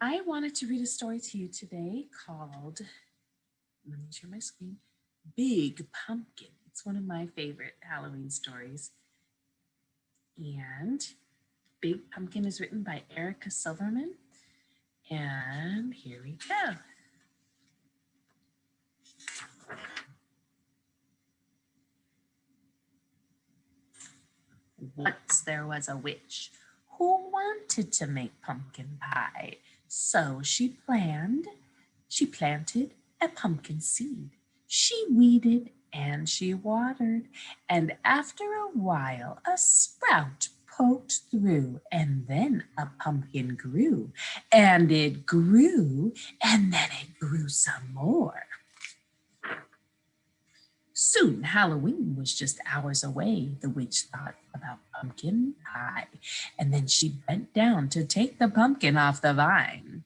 I wanted to read a story to you today called, let me share my screen, Big Pumpkin. It's one of my favorite Halloween stories. And Big Pumpkin is written by Erica Silverman. And here we go. Once there was a witch who wanted to make pumpkin pie. So she planted a pumpkin seed. She weeded and she watered, and after a while a sprout poked through, and then a pumpkin grew, and it grew, and then it grew some more. Soon Halloween was just hours away. The witch thought about pumpkin pie, and then she bent down to take the pumpkin off the vine.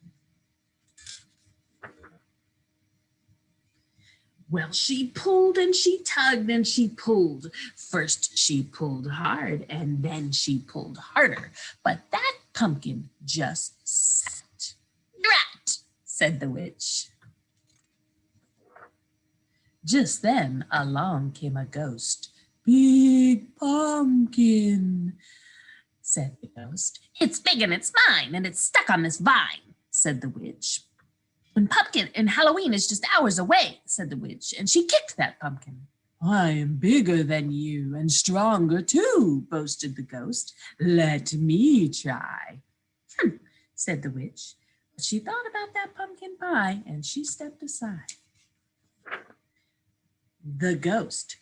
Well, she pulled and she tugged and she pulled. First she pulled hard and then she pulled harder, but that pumpkin just sat. Drat, said the witch. Just then along came a ghost. Big Pumpkin, said the ghost. It's big and it's mine and it's stuck on this vine, said the witch. When pumpkin and Halloween is just hours away, said the witch, and she kicked that pumpkin. I am bigger than you and stronger too, boasted the ghost. Let me try. Said the witch, but she thought about that pumpkin pie and she stepped aside. The ghost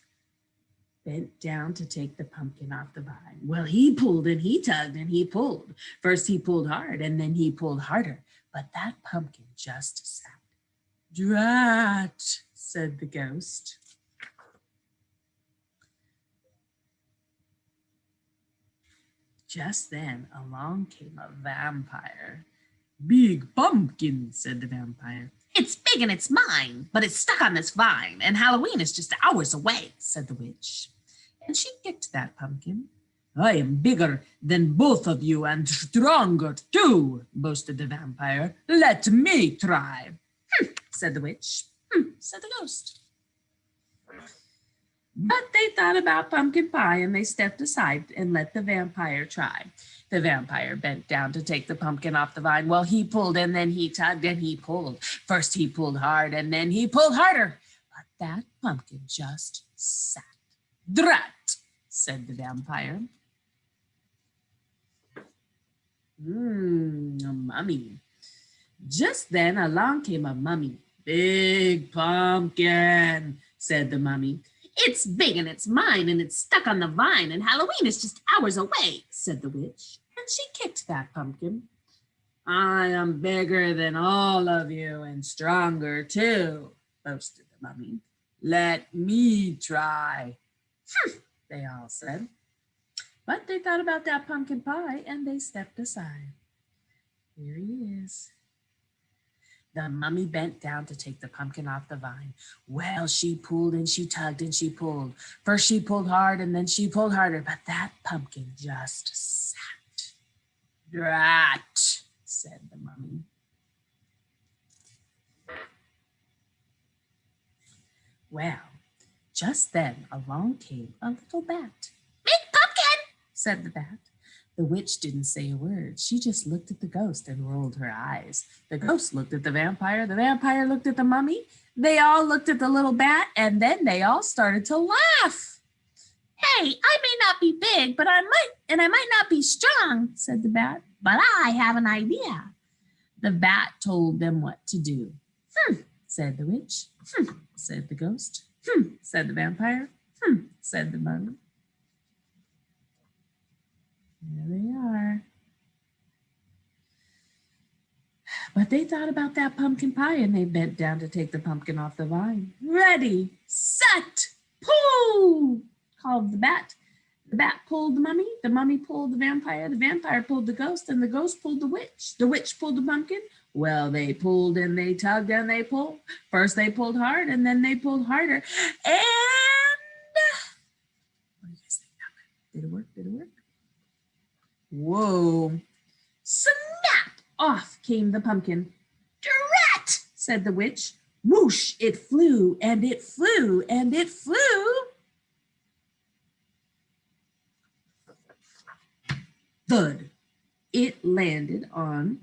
bent down to take the pumpkin off the vine. Well, he pulled and he tugged and he pulled. First he pulled hard and then he pulled harder, but that pumpkin just sat. Drat, said the ghost. Just then along came a vampire. Big Pumpkin, said the vampire. It's big and it's mine, but it's stuck on this vine, and Halloween is just hours away, said the witch. And she kicked that pumpkin. I am bigger than both of you and stronger too, boasted the vampire. Let me try. Said the witch. Said the ghost. But they thought about pumpkin pie and they stepped aside and let the vampire try. The vampire bent down to take the pumpkin off the vine. Well, he pulled and then he tugged and he pulled. First he pulled hard and then he pulled harder. But that pumpkin just sat. Drat, said the vampire. A mummy. Just then along came a mummy. Big Pumpkin, said the mummy. It's big and it's mine and it's stuck on the vine and Halloween is just hours away, said the witch, and she kicked that pumpkin. I am bigger than all of you and stronger too, boasted the mummy. Let me try. They all said. But they thought about that pumpkin pie and they stepped aside. Here he is. The mummy bent down to take the pumpkin off the vine. Well, she pulled and she tugged and she pulled. First she pulled hard and then she pulled harder, but that pumpkin just sat. Drat, said the mummy. Well, just then along came a little bat. Big Pumpkin, said the bat. The witch didn't say a word. She just looked at the ghost and rolled her eyes. The ghost looked at the vampire looked at the mummy. They all looked at the little bat, and then they all started to laugh. Hey, I may not be big, but I might not be strong, said the bat, but I have an idea. The bat told them what to do. Said the witch. Said the ghost. Said the vampire. Said the mummy. There they are. But they thought about that pumpkin pie and they bent down to take the pumpkin off the vine. Ready, set, pull, called the bat. The bat pulled the mummy pulled the vampire pulled the ghost, and the ghost pulled the witch pulled the pumpkin. Well, they pulled and they tugged and they pulled. First they pulled hard and then they pulled harder. And what do you guys think happened? Did it work? Whoa. Snap! Off came the pumpkin. "Drat!" said the witch. Whoosh! It flew and it flew and it flew. Thud! It landed on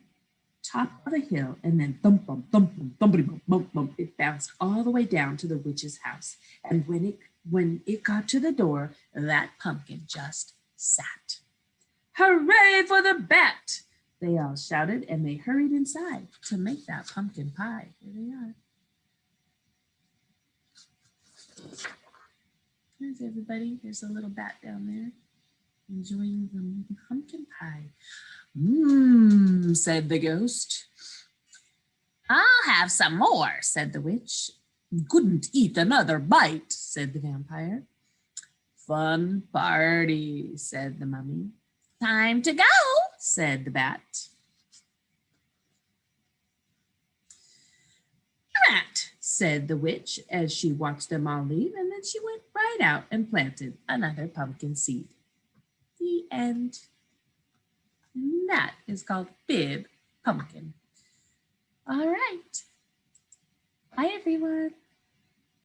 top of a hill, and then thump bump thump bump thumpity bump bump bump. It bounced all the way down to the witch's house. And when it got to the door, that pumpkin just sat. "Hooray for the bat!" they all shouted, and they hurried inside to make that pumpkin pie. Here they are. There's everybody. There's a little bat down there enjoying the pumpkin pie. "Mmm," said the ghost. "I'll have some more," said the witch. "Couldn't eat another bite," said the vampire. "Fun party," said the mummy. "Time to go," said the bat. "Drat," said the witch as she watched them all leave, and then she went right out and planted another pumpkin seed. The end. And that is called Bib Pumpkin. All right. Bye, everyone.